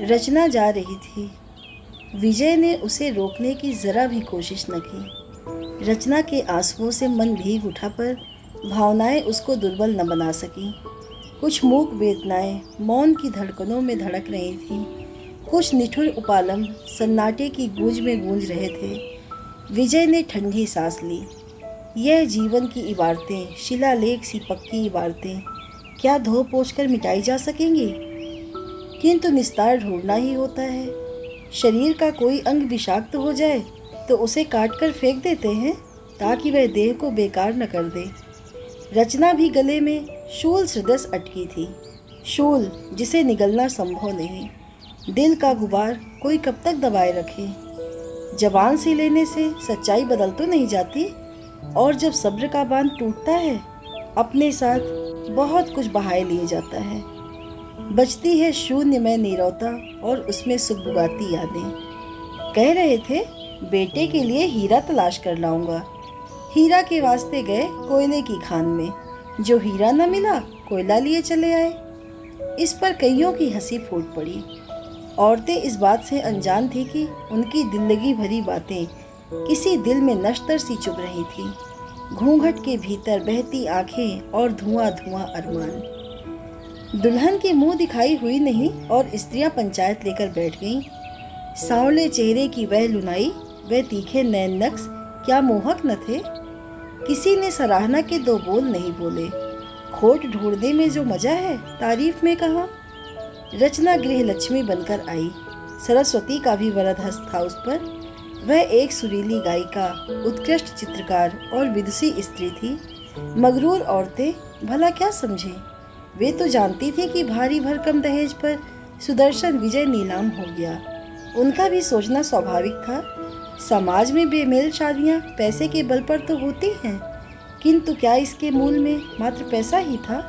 रचना जा रही थी। विजय ने उसे रोकने की ज़रा भी कोशिश न की। रचना के आंसुओं से मन भीग उठा, पर भावनाएं उसको दुर्बल न बना सकीं। कुछ मूक वेदनाएं मौन की धड़कनों में धड़क रही थीं, कुछ निठुर उपालम सन्नाटे की गूंज में गूंज रहे थे। विजय ने ठंडी सांस ली। यह जीवन की इबारतें, शिलालेख सी पक्की इबारतें, क्या धो पोंछ कर मिटाई जा सकेंगी? किंतु निस्तार ढूंढना ही होता है। शरीर का कोई अंग विषाक्त हो जाए तो उसे काट कर फेंक देते हैं, ताकि वह देह को बेकार न कर दे। रचना भी गले में शूल सदृश अटकी थी, शूल जिसे निगलना संभव नहीं। दिल का गुबार कोई कब तक दबाए रखे? जबान से लेने से सच्चाई बदल तो नहीं जाती, और जब सब्र का बांध टूटता है, अपने साथ बहुत कुछ बहाए लिए जाता है। बचती है शून्य में नीरवता और उसमें सुगबुगाती यादें। कह रहे थे बेटे के लिए हीरा तलाश कर लाऊंगा। हीरा के वास्ते गए कोयले की खान में, जो हीरा न मिला कोयला लिए चले आए। इस पर कईयों की हंसी फूट पड़ी। औरतें इस बात से अनजान थी कि उनकी दिल्लगी भरी बातें किसी दिल में नश्तर सी चुभ रही थी। घूंघट के भीतर बहती आंखें और धुआं धुआं अरमान। दुल्हन की मुंह दिखाई हुई नहीं और स्त्रियां पंचायत लेकर बैठ गईं। सांवले चेहरे की वह लुनाई, वह तीखे नैन नक्श क्या मोहक न थे? किसी ने सराहना के दो बोल नहीं बोले। खोट ढूंढने में जो मजा है, तारीफ में कहाँ? रचना गृह लक्ष्मी बनकर आई। सरस्वती का भी वरद हस्त था उस पर। वह एक सुरीली गायिका, उत्कृष्ट चित्रकार और विदुषी स्त्री थी। मगरूर औरतें भला क्या समझें? वे तो जानती थी कि भारी भरकम दहेज पर सुदर्शन विजय नीलाम हो गया। उनका भी सोचना स्वाभाविक था। समाज में बेमेल शादियां पैसे के बल पर तो होती हैं, किंतु क्या इसके मूल में मात्र पैसा ही था?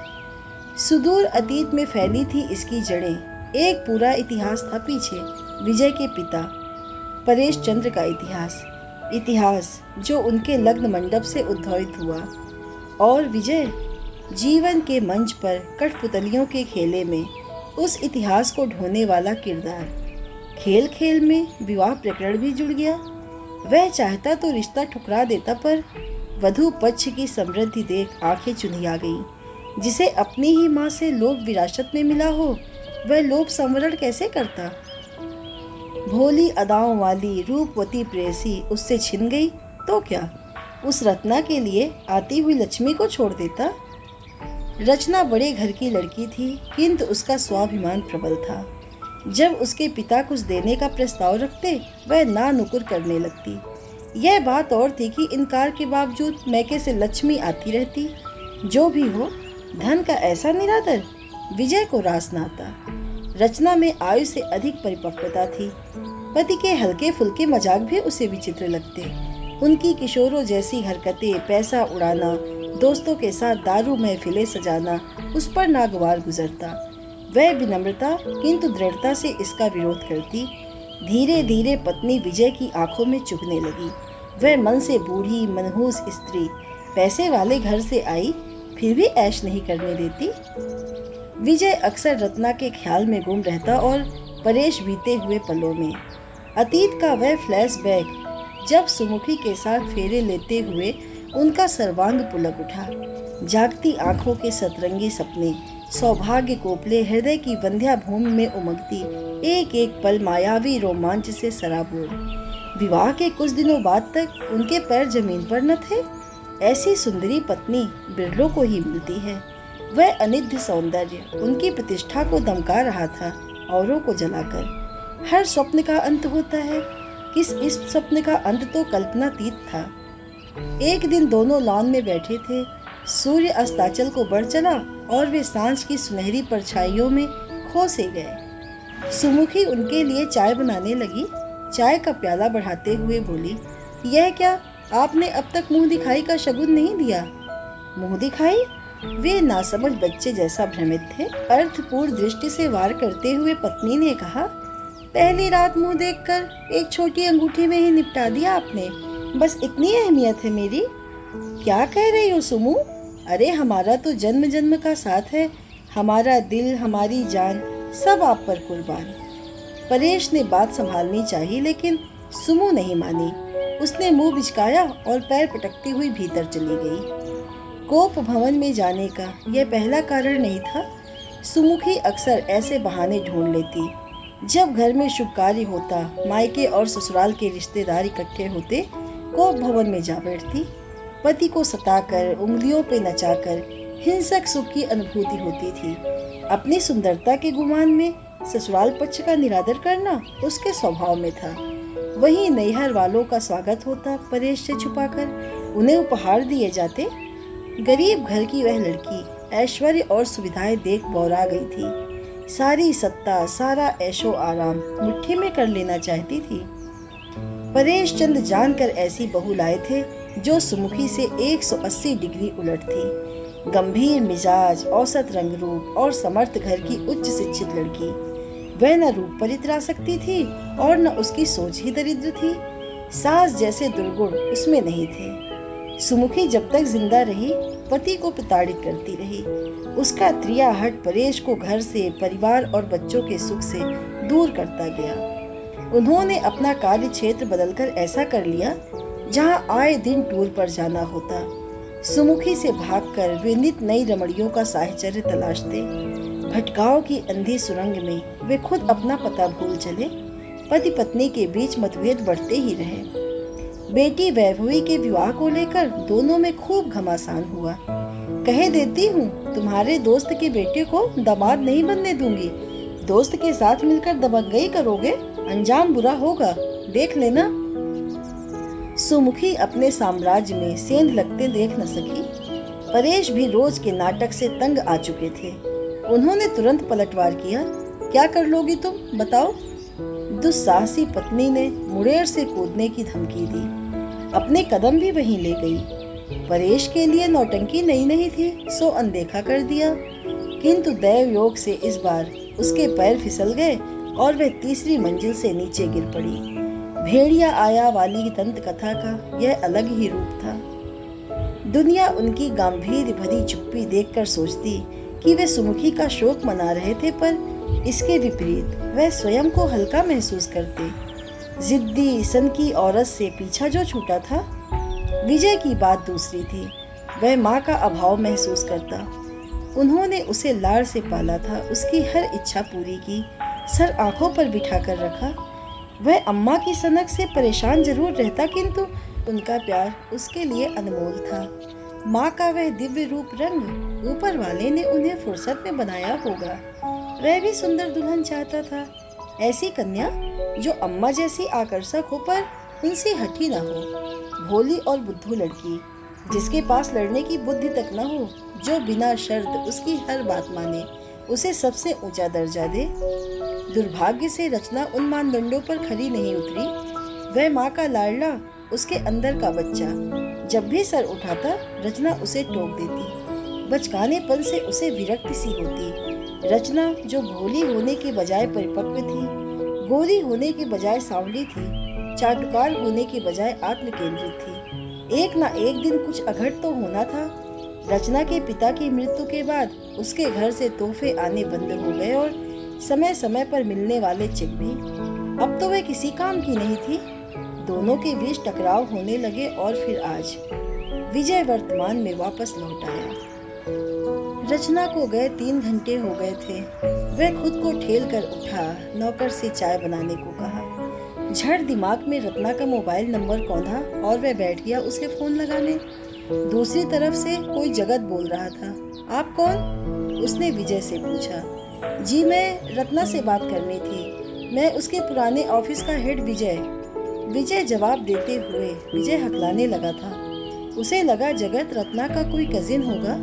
सुदूर अतीत में फैली थी इसकी जड़ें। एक पूरा इतिहास था पीछे। विजय के पिता परेश चंद्र का इतिहास जो उनके लग्न मंडप से उद्भवित हुआ। और विजय जीवन के मंच पर कठपुतलियों के खेले में उस इतिहास को ढोने वाला किरदार। खेल खेल में विवाह प्रकरण भी जुड़ गया। वह चाहता तो रिश्ता ठुकरा देता, पर वधू पक्ष की समृद्धि देख आंखें चुंधिया गईं। जिसे अपनी ही माँ से लोभ विरासत में मिला हो, वह लोभ संवरण कैसे करता? भोली अदाओं वाली रूपवती प्रेयसी उससे छिन गई तो क्या उस रत्ना के लिए आती हुई लक्ष्मी को छोड़ देता? रचना बड़े घर की लड़की थी, किंतु उसका स्वाभिमान प्रबल था। जब उसके पिता कुछ देने का प्रस्ताव रखते, वह ना नुकुर करने लगती। यह बात और थी कि इनकार के बावजूद मैके से लक्ष्मी आती रहती। जो भी हो, धन का ऐसा निरादर विजय को रास न आता। रचना में आयु से अधिक परिपक्वता थी। पति के हल्के फुल्के मजाक भी उसे विचित्र लगते। उनकी किशोरों जैसी हरकतें, पैसा उड़ाना, दोस्तों के साथ दारू महफिलें सजाना उस पर नागवार गुजरता। वह विनम्रता किंतु दृढ़ता से इसका विरोध करती। धीरे धीरे पत्नी विजय की आंखों में चुभने लगी। वह मन से बूढ़ी मनहूस स्त्री, पैसे वाले घर से आई, फिर भी ऐश नहीं करने देती। विजय अक्सर रत्ना के ख्याल में गुम रहता और परेश बीते हुए पलों में। अतीत का वह फ्लैशबैक, जब सुमुखी के साथ फेरे लेते हुए उनका सर्वांग पुलक उठा। जागती आंखों के सतरंगी सपने, सौभाग्य कोपले हृदय की वंध्या भूमि में उमगती एक एक पल मायावी रोमांच से सराबोर। विवाह के कुछ दिनों बाद तक उनके पैर जमीन पर न थे। ऐसी सुंदरी पत्नी बिरलों को ही मिलती है। वह अनिद्य सौंदर्य उनकी प्रतिष्ठा को दमका रहा था, औरों को जलाकर। हर स्वप्न का अंत होता है। इस स्वप्न का अंत तो कल्पनातीत था। एक दिन दोनों लॉन में बैठे थे। सूर्य अस्ताचल को बढ़ चला और वे सांझ की सुनहरी परछाइयों में खो से गए। सुमुखी उनके लिए चाय बनाने लगी। चाय का प्याला बढ़ाते हुए बोली, यह क्या, आपने अब तक मुंह दिखाई का शगुन नहीं दिया? मुंह दिखाई? वे नासमझ बच्चे जैसा भ्रमित थे। अर्थपूर्ण दृष्टि से वार करते हुए पत्नी ने कहा, पहली रात मुंह देखकर एक छोटी अंगूठी में ही निपटा दिया आपने। बस इतनी अहमियत है मेरी? क्या कह रही हो सुमू? अरे हमारा तो जन्म जन्म का साथ है। हमारा दिल, हमारी जान सब आप पर कुर्बान। परेश ने बात संभालनी चाहिए, लेकिन सुमु नहीं मानी। उसने मुंह बिचकाया और पैर पटकती हुई भीतर चली गई। कोप भवन में जाने का यह पहला कारण नहीं था। सुमुखी अक्सर ऐसे बहाने ढूंढ लेती। जब घर में शुभ कार्य होता, मायके और ससुराल के रिश्तेदार इकट्ठे होते, कोप भवन में जा बैठती। पति को सताकर, उंगलियों पे नचाकर हिंसक सुख की अनुभूति होती थी। अपनी सुंदरता के गुमान में ससुराल पक्ष का निरादर करना उसके स्वभाव में था। वहीं नैहर वालों का स्वागत होता परेश से छुपाकर, उन्हें उपहार दिए जाते। गरीब घर की वह लड़की ऐश्वर्य और सुविधाएं देख बौरा गई थी। सारी सत्ता, सारा ऐशो आराम मुट्ठी में कर लेना चाहती थी। परेश चंद जानकर ऐसी बहू लाए थे जो सुमुखी से 180 डिग्री उलट थी। गंभीर मिजाज, औसत रंग रूप और समर्थ घर की उच्च शिक्षित लड़की। वह न रूप पर इतरा सकती थी और न उसकी सोच ही दरिद्र थी। सास जैसे दुर्गुण उसमें नहीं थे। सुमुखी जब तक जिंदा रही पति को प्रताड़ित करती रही। उसका त्रियाहट परेश को घर से, परिवार और बच्चों के सुख से दूर करता गया। उन्होंने अपना कार्य क्षेत्र बदलकर ऐसा कर लिया जहां आए दिन टूर पर जाना होता। सुमुखी से भागकर वे नित नई रमणियों का साहचर्य तलाशते। भटकाव की अंधी सुरंग में वे खुद अपना पता भूल चले। पति पत्नी के बीच मतभेद बढ़ते ही रहे। बेटी वैभवी के विवाह को लेकर दोनों में खूब घमासान हुआ। कह देती हूँ, तुम्हारे दोस्त के बेटे को दामाद नहीं बनने दूंगी। दोस्त के साथ मिलकर दबंगई करोगे, अंजाम बुरा होगा, देख लेना। सुमुखी अपने साम्राज्य में सेंध लगते देख न सकी। परेश भी रोज के नाटक से तंग आ चुके थे। उन्होंने तुरंत पलटवार किया। क्या कर लोगी तुम, बताओ? दुस्साहसी पत्नी ने मुड़ेर से कूदने की धमकी दी। अपने कदम भी वहीं ले गई। परेश के लिए नौटंकी नई नहीं थी, सो अनदेखा कर दिया। किंतु दैव योग से इस बार उसके पैर फिसल गए और वह तीसरी मंजिल से नीचे गिर पड़ी। भेड़िया आया वाली दंत कथा का यह अलग ही रूप था। दुनिया उनकी गंभीर भरी चुप्पी देखकर सोचती कि वे सुमुखी का शोक मना रहे थे, पर इसके विपरीत वह स्वयं को हल्का महसूस करते। जिद्दी सनकी औरत से पीछा जो छूटा था। विजय की बात दूसरी थी। वह माँ का अभाव महसूस करता। उन्होंने उसे लाड़ से पाला था, उसकी हर इच्छा पूरी की, सर आंखों पर बिठा कर रखा। वह अम्मा की सनक से परेशान जरूर रहता, किंतु उनका प्यार उसके लिए अनमोल था। माँ का वह दिव्य रूप रंग ऊपर वाले ने उन्हें फुर्सत में बनाया होगा। वह भी सुंदर दुल्हन चाहता था, ऐसी कन्या जो अम्मा जैसी आकर्षक हो पर उनसे हठी ना हो। भोली और बुद्धू लड़की जिसके पास लड़ने की बुद्धि तक न हो, जो बिना शर्त उसकी हर बात माने, उसे सबसे ऊंचा दर्जा दे। दुर्भाग्य से रचना उन मानदंडों पर खरी नहीं उतरी। वह माँ का लाडला, उसके अंदर का बच्चा। जब भी सर उठाता रचना उसे टोक देती। बचकानेपन से उसे विरक्ति सी होती। रचना जो भोली होने के बजाय परिपक्व थी, गोरी होने के बजाय सांवली थी, चाटुकार होने के बजाय आत्म केंद्रित थी। एक ना एक दिन कुछ अघट तो होना था। रचना के पिता की मृत्यु के बाद उसके घर से तोहफे आने बंद हो गए और समय समय पर मिलने वाले चेक भी। अब तो वह किसी काम की नहीं थी। दोनों के बीच टकराव होने लगे और फिर आज विजय वर्तमान में वापस लौट आया। रचना को गए 3 घंटे हो गए थे। वह खुद को ठेल कर उठा, नौकर से चाय बनाने को कहा। झड़ दिमाग में रत्ना का मोबाइल नंबर कौंधा और वह बैठ गया उसे फोन लगाने। दूसरी तरफ से कोई जगत बोल रहा था। आप कौन? उसने विजय से पूछा। जी, मैं रत्ना से बात करनी थी। मैं उसके पुराने ऑफिस का हेड विजय जवाब देते हुए विजय हकलाने लगा था। उसे लगा जगत रत्ना का कोई कजिन होगा।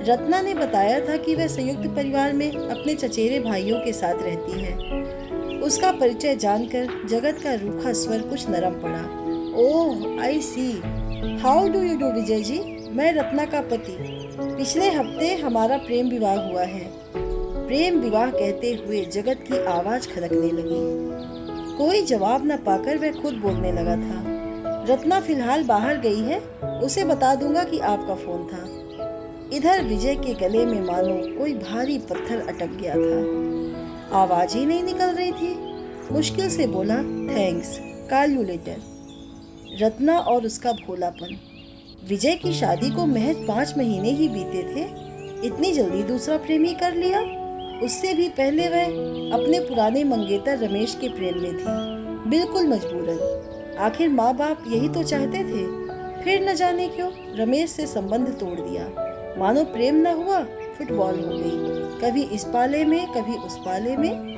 रत्ना ने बताया था कि वह संयुक्त परिवार में अपने चचेरे भाइयों के साथ रहती है। उसका परिचय जानकर जगत का रूखा स्वर कुछ नरम पड़ा। ओह, आई सी। How do you do Vijay ji? मैं रत्ना का पति। पिछले हफ्ते हमारा प्रेम विवाह हुआ है। प्रेम विवाह कहते हुए जगत की आवाज खदकने लगी। कोई जवाब न पाकर वह खुद बोलने लगा था। रत्ना फिलहाल बाहर गई है, उसे बता दूंगा कि आपका फोन था। इधर विजय के गले में मानो कोई भारी पत्थर अटक गया था। आवाज ही नहीं निकल रही थी। मुश्किल से बोला, thanks, call you later. Ratna और उसका भोलापन। विजय की शादी को महज 5 महीने ही बीते थे, इतनी जल्दी दूसरा प्रेमी कर लिया। उससे भी पहले वह अपने पुराने मंगेतर रमेश के प्रेम में थी, बिल्कुल मजबूरन। आखिर माँ बाप यही तो चाहते थे। फिर न जाने क्यों रमेश से संबंध तोड़ दिया। मानो प्रेम न हुआ, फुटबॉल हो गई, कभी इस पाले में कभी उस पाले में।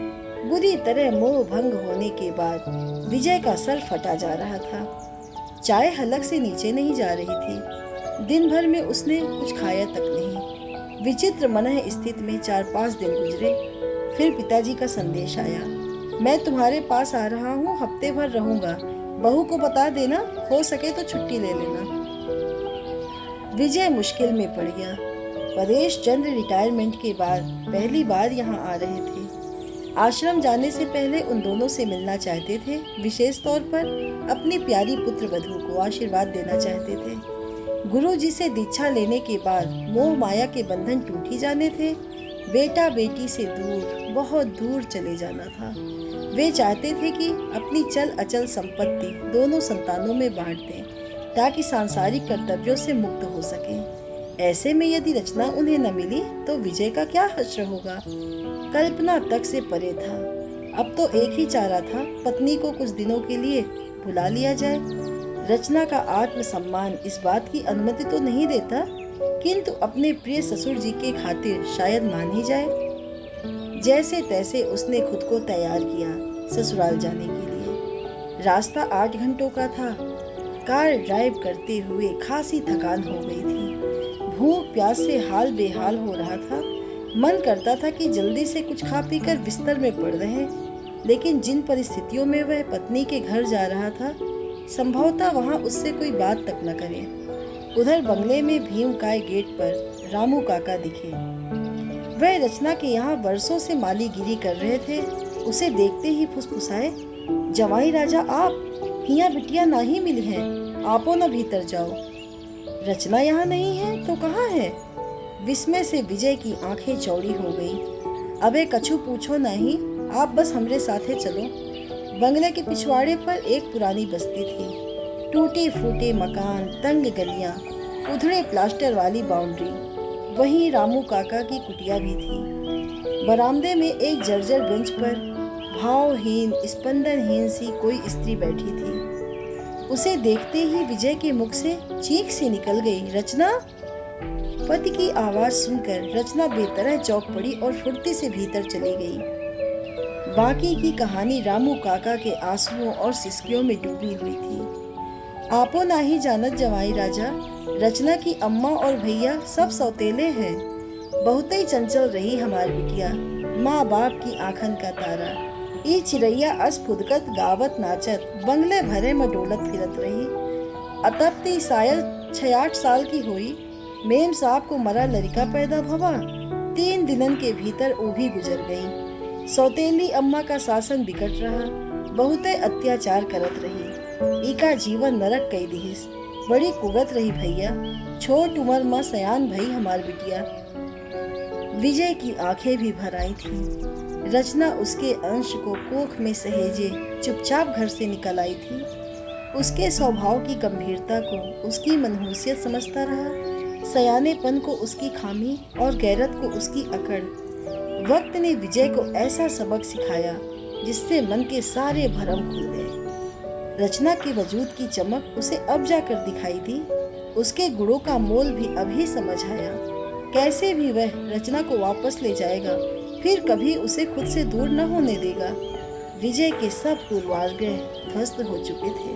बुरी तरह मोह भंग होने के बाद विजय का सर फटा जा रहा था। चाय हलक से नीचे नहीं जा रही थी। दिन भर में उसने कुछ खाया तक नहीं। विचित्र मनः स्थिति में 4-5 दिन गुजरे। फिर पिताजी का संदेश आया, मैं तुम्हारे पास आ रहा हूँ, हफ्ते भर रहूंगा, बहू को बता देना, हो सके तो छुट्टी ले लेना। विजय मुश्किल में पड़ गया। परेश चंद्र रिटायरमेंट के बाद पहली बार यहाँ आ रहे थे। आश्रम जाने से पहले उन दोनों से मिलना चाहते थे। विशेष तौर पर अपनी प्यारी पुत्र वधू को आशीर्वाद देना चाहते थे। गुरु जी से दीक्षा लेने के बाद मोह माया के बंधन टूट ही जाने थे। बेटा बेटी से दूर, बहुत दूर चले जाना था। वे चाहते थे कि अपनी चल अचल संपत्ति दोनों संतानों में बांट दें, ताकि सांसारिक कर्तव्यों से मुक्त हो सके। ऐसे में यदि रचना उन्हें न मिली तो विजय का क्या हश्र होगा। कल्पना तक से परे था। अब तो एक ही चारा था, पत्नी को कुछ दिनों के लिए भुला लिया जाए। रचना का आत्मसम्मान इस बात की अनुमति तो नहीं देता, किंतु अपने प्रिय ससुर जी के खातिर शायद मान ही जाए। जैसे तैसे उसने खुद को तैयार किया ससुराल जाने के लिए। रास्ता 8 घंटों का था। कार ड्राइव करते हुए खासी थकान हो गई थी। भूख प्यास से हाल बेहाल हो रहा था। मन करता था कि जल्दी से कुछ खा पीकर बिस्तर में पड़ रहे, लेकिन जिन परिस्थितियों में वह पत्नी के घर जा रहा था, संभवतः वहां उससे कोई बात तक न करे। उधर बंगले में भीमकाय गेट पर रामू काका दिखे। वह रचना के यहाँ वर्षों से मालीगिरी कर रहे थे। उसे देखते ही फुसफुसाए, जवाई राजा आप, हिया बिटिया ना ही मिली हैं, आपो न भीतर जाओ। रचना यहाँ नहीं है तो कहाँ है? विस्मय से विजय की आंखें चौड़ी हो गई। अबे कछु पूछो नहीं, आप बस हमरे साथे चलो। बंगले के पिछवाड़े पर एक पुरानी बस्ती थी। टूटे फूटे मकान, तंग गलियां, उधड़े प्लास्टर वाली बाउंड्री। वहीं रामू काका की कुटिया भी थी। बरामदे में एक जर्जर बेंच पर भावहीन, स्पंदनहीन सी कोई स्त्री बैठी थी। उसे देखते ही विजय के मुख से चीख सी निकल गई, रचना। पति की आवाज सुनकर रचना बेतरह चौंक पड़ी और फुर्ती से भीतर चली गई। बाकी की कहानी रामू काका के आंसुओं और सिसकियों में डूबी हुई थी। आपो ना ही जानत जवाई राजा, रचना की अम्मा और भैया सब सौतेले हैं। बहुत ही चंचल रही हमारी बिटिया, माँ बाप की आंखन का तारा। ई चिड़ैया अस फुदकत गावत नाचत बंगले भरे में डोलत फिरत रही। अतप्ती शायद 6-8 साल की हुई। मेम साहब को मरा लड़का पैदा भवा। 3 दिनन के भीतर वो भी गुजर गई। सौतेली अम्मा का शासन बिकट रहा, बहुते अत्याचार करत रही। इका जीवन नरक कई दिहिस। बड़ी कुगत रही भैया, छोट उम्र में सयान भई हमार बिटिया। विजय की आंखें भी भर आई थी। रचना उसके अंश को कोख में सहेजे चुपचाप घर से निकल आई थी। उसके स्वभाव की गंभीरता को उसकी मनहूसियत समझता रहा, सयानेपन को उसकी खामी और गैरत को उसकी अकड़। वक्त ने विजय को ऐसा सबक सिखाया जिससे मन के सारे भरम खुल गए। रचना के वजूद की चमक उसे अब जाकर दिखाई दी। उसके गुणों का मोल भी अभी समझ आया। कैसे भी वह रचना को वापस ले जाएगा, फिर कभी उसे खुद से दूर न होने देगा। विजय के सब पूर्वाग्रह ध्वस्त हो चुके थे।